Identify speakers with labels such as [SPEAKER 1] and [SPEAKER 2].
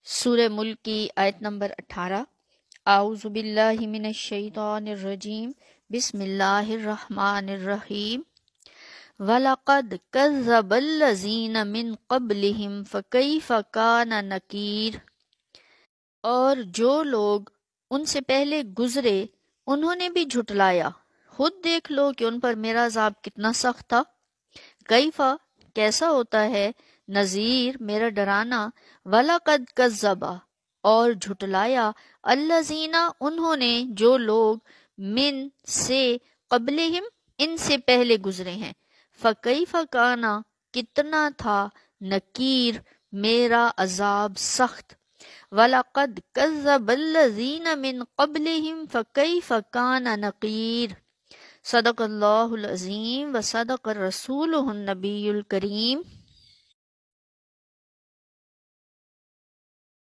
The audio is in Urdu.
[SPEAKER 1] سورہ ملک کی آیت نمبر 18۔ اعوذ باللہ من الشیطان الرجیم، بسم اللہ الرحمن الرحیم۔ وَلَقَدْ كَذَّبَ الَّذِينَ مِن قَبْلِهِمْ فَكَيْفَ كَانَ نَكِيرِ۔ اور جو لوگ ان سے پہلے گزرے انہوں نے بھی جھٹلایا، خود دیکھ لو کہ ان پر میرا عذاب کتنا سخت تھا۔ کیفا کیسا ہوتا ہے، نذیر میرا ڈرانا، وَلَقَدْ كَذَّبَ اور جھٹلایا، الَّذِينَ انہوں نے، جو لوگ، من سے، قبلہم ان سے پہلے گزرے ہیں، فَكَيْفَ كَانَ کتنا تھا، نکیر میرا عذاب سخت۔ وَلَقَدْ كَذَّبَ الَّذِينَ مِن قَبْلِهِمْ فَكَيْفَ كَانَ نَكِيرِ۔ صدق اللہ العظیم و صدق الرسول النبی الکریم۔